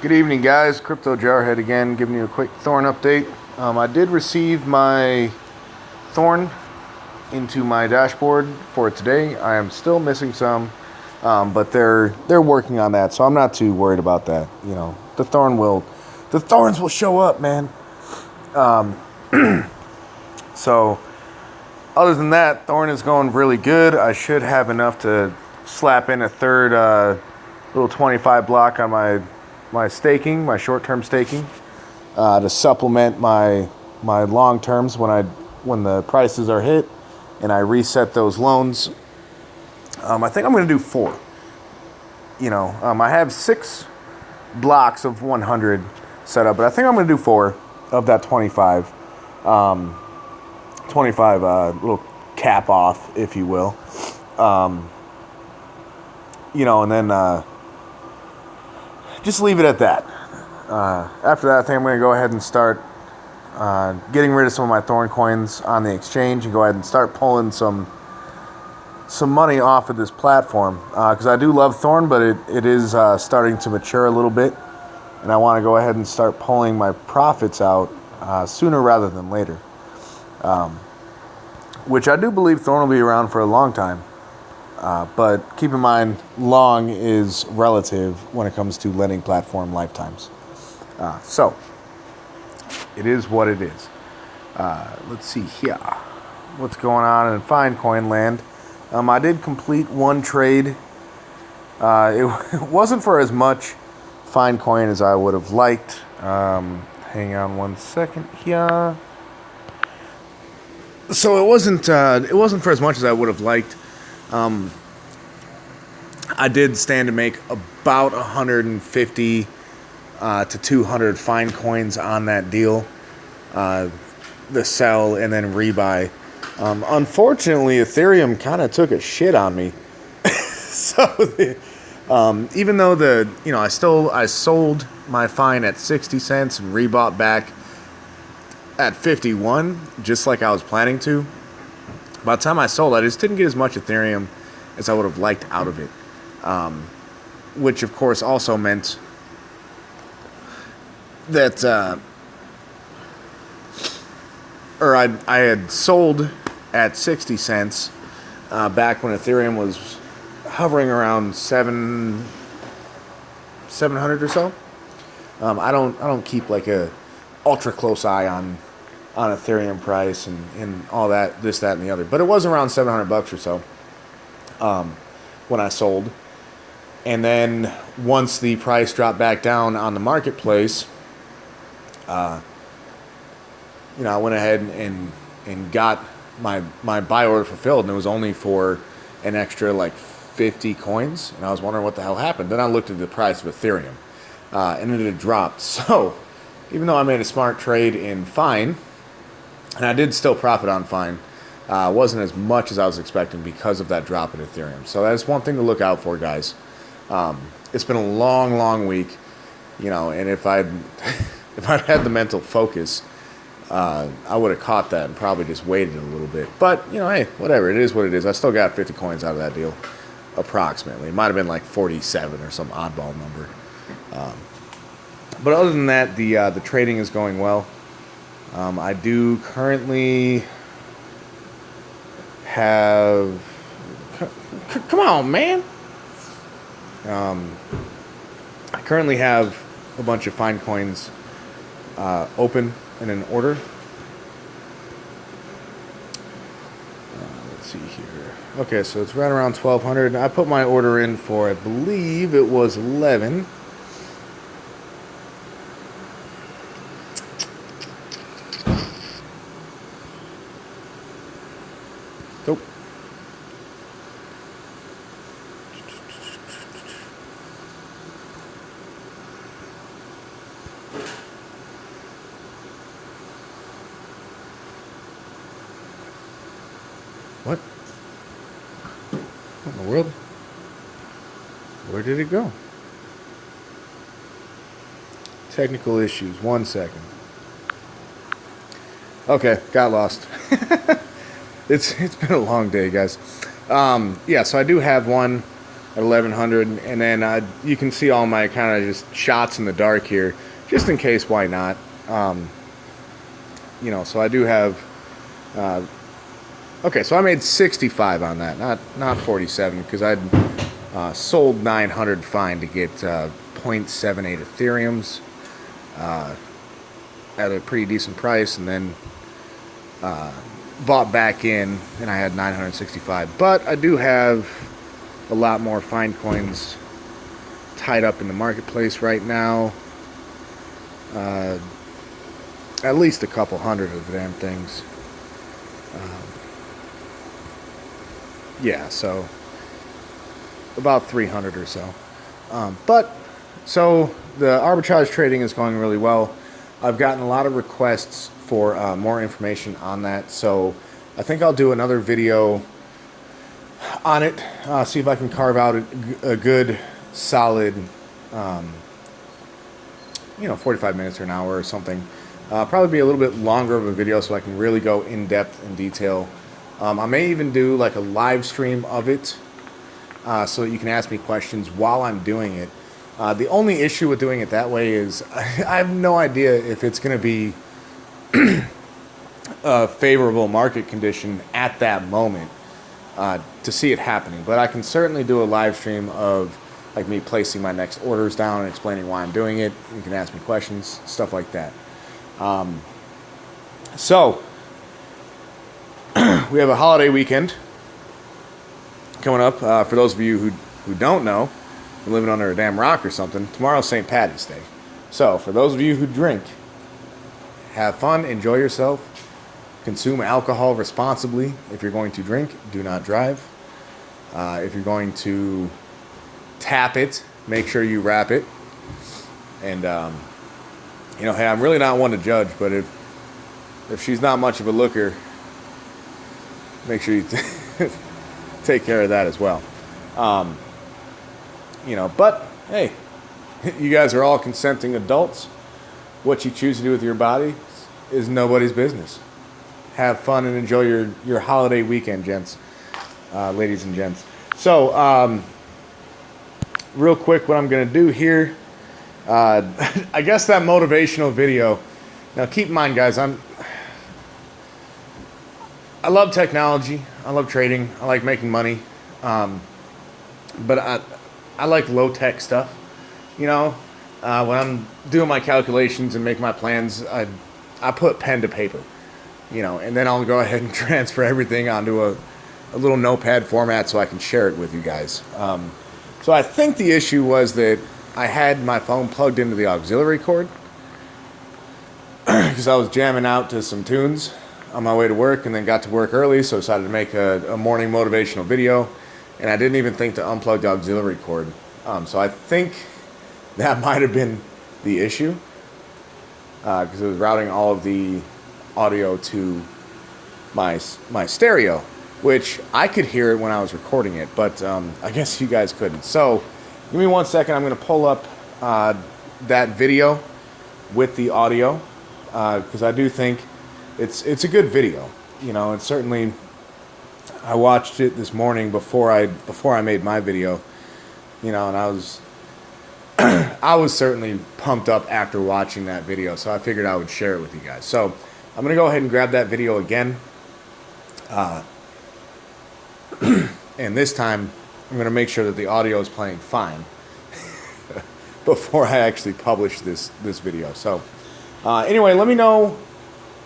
Good evening, guys. Crypto Jarhead again, giving you a quick Thorn update. I did receive my Thorn into my dashboard for today. I am still missing some, but they're working on that, so I'm not too worried about that. You know, the Thorns will show up, man. So other than that, Thorn is going really good. I should have enough to slap in a third little 25 block on my staking, my short-term staking, to supplement my long terms when the prices are hit and I reset those loans. I think I'm going to do 4. You know, I have 6 blocks of 100 set up, but I think I'm going to do 4 of that 25. 25 little cap off, if you will. You know, and then just leave it at that. After that, I think I'm going to go ahead and start getting rid of some of my Thorn coins on the exchange and go ahead and start pulling some money off of this platform. Because I do love Thorn, but it is starting to mature a little bit. And I want to go ahead and start pulling my profits out sooner rather than later. Which I do believe Thorn will be around for a long time. But keep in mind, long is relative when it comes to lending platform lifetimes. So, it is what it is. Let's see here. What's going on in Finecoin land? I did complete one trade. It wasn't for as much Finecoin as I would have liked. Hang on one second here. So it wasn't for as much as I would have liked. I did stand to make about 150 to 200 Finecoins on that deal. The sell and then rebuy. Unfortunately, Ethereum kind of took a shit on me. So even though I sold my Fine at 60 cents and rebought back at 51, just like I was planning to. By the time I sold, I just didn't get as much Ethereum as I would have liked out of it. Which, of course, also meant that I had sold at 60 cents back when Ethereum was hovering around 700 or so. I don't keep like a ultra close eye on Ethereum price and all that, this, that, and the other. But it was around $700 or so when I sold. And then once the price dropped back down on the marketplace, I went ahead and got my buy order fulfilled, and it was only for an extra like 50 coins. And I was wondering what the hell happened. Then I looked at the price of Ethereum, and it had dropped. So even though I made a smart trade in Fine, and I did still profit on Fine, wasn't as much as I was expecting because of that drop in Ethereum. So that's one thing to look out for, guys. It's been a long week, and if I'd had the mental focus, I would have caught that and probably just waited a little bit. But, hey, whatever. It is what it is. I still got 50 coins out of that deal, approximately. It might have been like 47 or some oddball number. But other than that, the trading is going well. I do currently have... Come on, man! I currently have a bunch of Finecoins open and in order. Let's see here. Okay, so it's right around 1,200. I put my order in for, I believe it was 11. Nope. What? What in the world? Where did it go? Technical issues. 1 second. Okay, got lost. It's been a long day, guys. Yeah, so I do have one at 1100, and then you can see all my kind of just shots in the dark here, just in case. Why not? So I do have. Okay, so I made 65 on that, not 47, because I'd sold 900 fine to get 0.78 Ethereums at a pretty decent price, and then bought back in, and I had 965. But I do have a lot more fine coins tied up in the marketplace right now. At least a couple hundred of the damn things. Yeah, so about 300 or so. So the arbitrage trading is going really well. I've gotten a lot of requests for more information on that, so I think I'll do another video on it. See if I can carve out a good, solid, 45 minutes or an hour or something. Probably be a little bit longer of a video so I can really go in depth and detail. I may even do like a live stream of it so that you can ask me questions while I'm doing it. The only issue with doing it that way is I have no idea if it's going to be a favorable market condition at that moment to see it happening. But I can certainly do a live stream of like me placing my next orders down and explaining why I'm doing it. You can ask me questions, stuff like that. So we have a holiday weekend coming up. For those of you who don't know, you're living under a damn rock or something, tomorrow's St. Patty's Day. So for those of you who drink, have fun, enjoy yourself, consume alcohol responsibly. If you're going to drink, do not drive. If you're going to tap it, make sure you wrap it. And hey, I'm really not one to judge, but if she's not much of a looker, make sure you take care of that as well. But hey, you guys are all consenting adults. What you choose to do with your body is nobody's business. Have fun and enjoy your holiday weekend, gents, ladies and gents. So, real quick, what I'm going to do here, I guess that motivational video. Now, keep in mind, guys, I love technology. I love trading. I like making money. But I like low-tech stuff. When I'm doing my calculations and make my plans, I put pen to paper. And then I'll go ahead and transfer everything onto a little notepad format so I can share it with you guys. So I think the issue was that I had my phone plugged into the auxiliary cord because I was jamming out to some tunes on my way to work, and then got to work early, so decided to make a morning motivational video, and I didn't even think to unplug the auxiliary cord. So I think that might have been the issue because it was routing all of the audio to my stereo, which I could hear it when I was recording it, but I guess you guys couldn't. So give me 1 second. I'm going to pull up that video with the audio because I do think it's a good video. And certainly I watched it this morning before I made my video, and I was certainly pumped up after watching that video, so I figured I would share it with you guys. So I'm going to go ahead and grab that video again. And this time, I'm going to make sure that the audio is playing fine before I actually publish this video. So anyway, let me know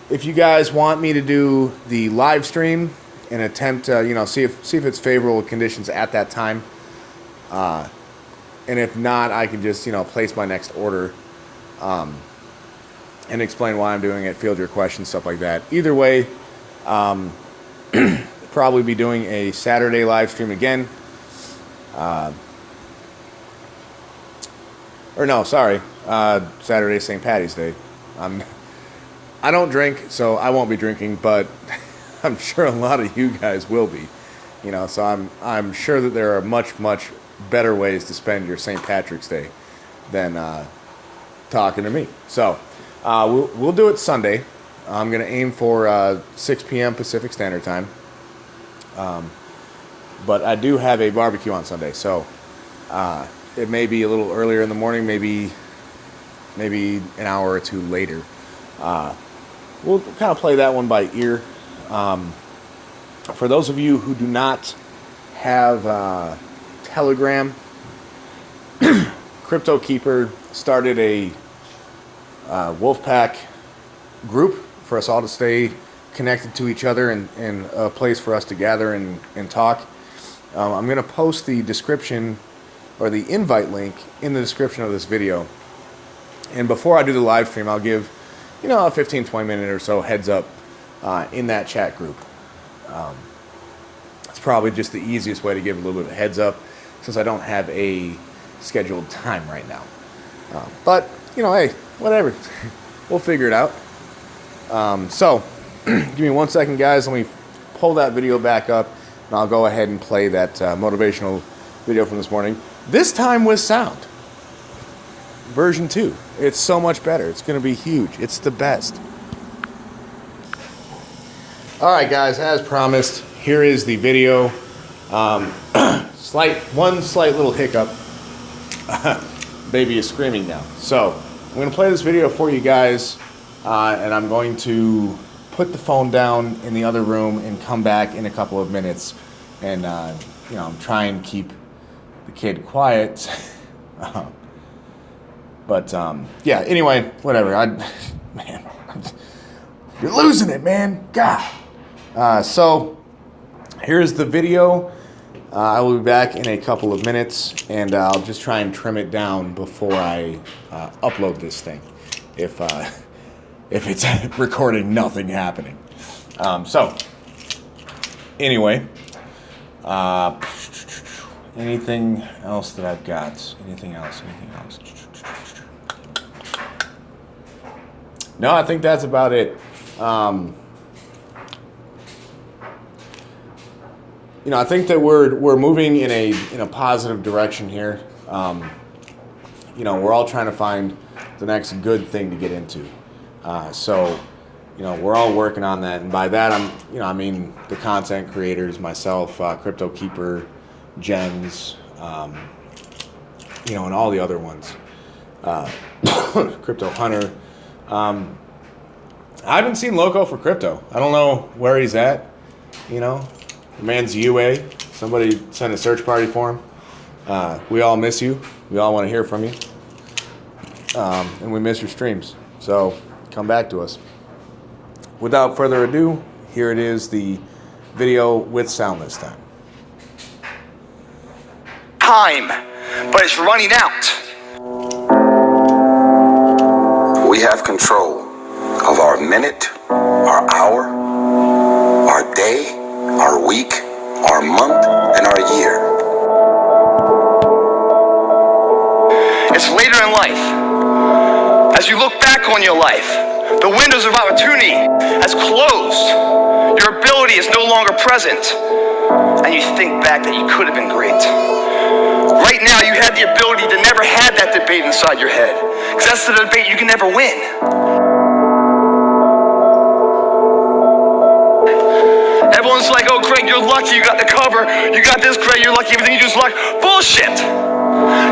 if you guys want me to do the live stream and attempt to, see if it's favorable conditions at that time. And if not, I can just, place my next order and explain why I'm doing it, field your questions, stuff like that. Either way, probably be doing a Saturday live stream again. Saturday, St. Patty's Day. I don't drink, so I won't be drinking, but I'm sure a lot of you guys will be. So I'm sure that there are much, much better ways to spend your St. Patrick's Day than talking to me. So we'll do it Sunday. I'm going to aim for 6 p.m. Pacific Standard Time. But I do have a barbecue on Sunday, so It may be a little earlier in the morning, maybe an hour or two later. We'll kind of play that one by ear. For those of you who do not have Telegram, Crypto Keeper started a Wolfpack group for us all to stay connected to each other and a place for us to gather and talk. I'm going to post the description or the invite link in the description of this video. And before I do the live stream, I'll give, a 15-20 minute or so heads up in that chat group. It's probably just the easiest way to give a little bit of heads up since I don't have a scheduled time right now. But, hey, whatever. We'll figure it out. So, give me 1 second, guys. Let me pull that video back up, and I'll go ahead and play that motivational video from this morning. This time with sound. Version 2. It's so much better. It's going to be huge. It's the best. All right, guys, as promised, here is the video. One slight little hiccup. Baby is screaming now. So, I'm going to play this video for you guys, and I'm going to put the phone down in the other room and come back in a couple of minutes and, try and keep the kid quiet. But yeah, anyway, whatever. Man, you're losing it, man. God. So, here's the video. I will be back in a couple of minutes, and I'll just try and trim it down before I upload this thing. If it's recording nothing happening. So, anyway, anything else that I've got? Anything else? No, I think that's about it. I think that we're moving in a positive direction here. We're all trying to find the next good thing to get into. So, we're all working on that, and by that I mean the content creators, myself, Crypto Keeper, Gems, and all the other ones, Crypto Hunter. I haven't seen Loco for crypto. I don't know where he's at. The man's UA. Somebody send a search party for him. We all miss you. We all want to hear from you, and we miss your streams. So come back to us. Without further ado, here it is, the video with sound this time. Time, but it's running out. We have control of our minute, our hour, our day, our week, our month, and our year. It's later in life. As you look back on your life, the windows of opportunity has closed. Your ability is no longer present. And you think back that you could have been great. Right now, you have the ability to never have that debate inside your head. Because that's the debate you can never win. Everyone's like, oh, Craig, you're lucky you got the cover. You got this, Craig, you're lucky, everything you do is luck. Bullshit.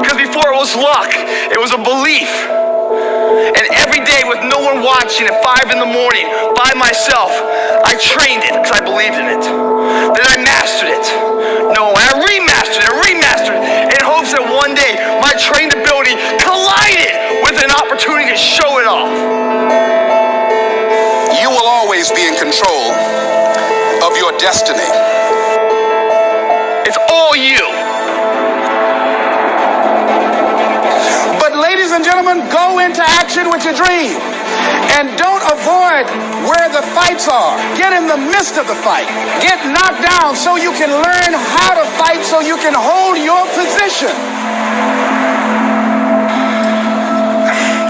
Because before it was luck, it was a belief. And every day with no one watching at 5 in the morning by myself, I trained it because I believed in it. Then I mastered it. No, and I remastered it in hopes that one day my trained ability collided with an opportunity to show it off. You will always be in control of your destiny. It's all you. Ladies and gentlemen, go into action with your dream. And don't avoid where the fights are. Get in the midst of the fight. Get knocked down so you can learn how to fight, so you can hold your position.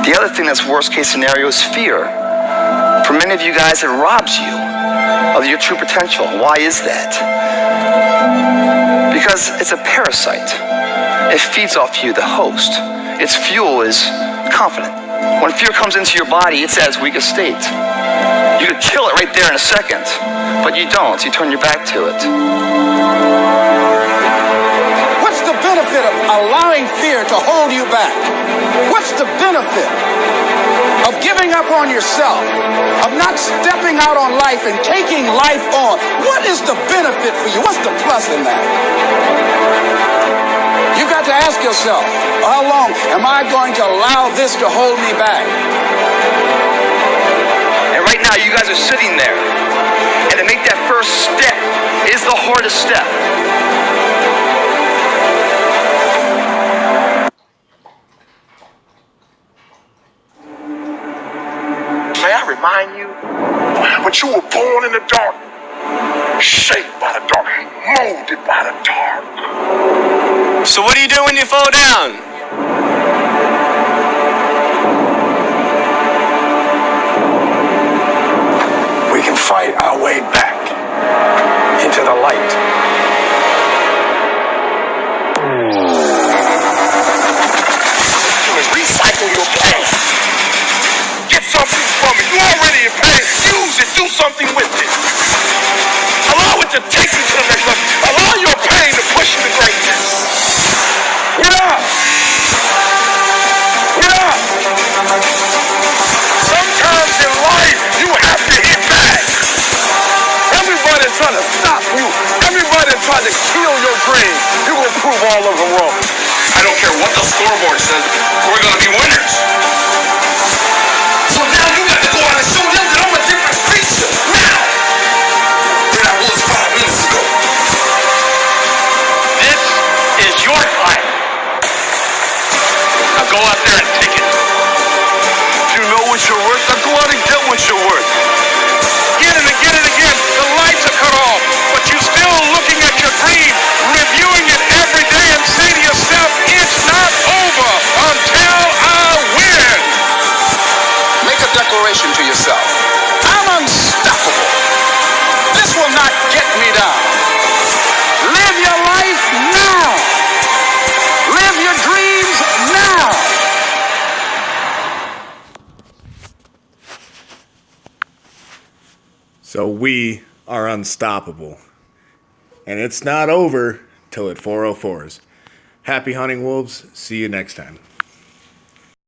The other thing that's worst case scenario is fear. For many of you guys, it robs you of your true potential. Why is that? Because it's a parasite. It feeds off you, the host. Its fuel is confident. When fear comes into your body, it's at its weakest state. You could kill it right there in a second, but you don't. You turn your back to it. What's the benefit of allowing fear to hold you back? What's the benefit of giving up on yourself, of not stepping out on life and taking life on? What is the benefit for you? What's the plus in that? You've got to ask yourself, how long am I going to allow this to hold me back? And right now, you guys are sitting there. And to make that first step is the hardest step. May I remind you, but you were born in the dark, shaped by the dark, molded by the dark. So what do you do when you fall down? We can fight our way back into the light. Recycle your pain. Get something from it. You're already in pain. Use it. Do something with it. Allow it to take you to the next level. Allow your pain to push you to greatness. Get up. Get up. Sometimes in life, you have to hit back. Everybody's trying to stop you. Everybody's trying to kill your dream. You're going to prove all of them wrong. I don't care what the scoreboard says. We're going to be winners. So now you got to go out and show them that I'm a different creature. Now. Than I was 5 minutes ago. This is your fight. Now go out there and take it. You know what you're worth? Now go out and get what you're worth. Again and again and again, the lights are cut off, but you're still looking at your dream, reviewing it every day and say to yourself, it's not over until I win. Make a declaration to yourself. I'm unstoppable. This will not get me down. Live your life now. Live your dreams now. So we are unstoppable. And it's not over till it 404s. Happy hunting, wolves. See you next time.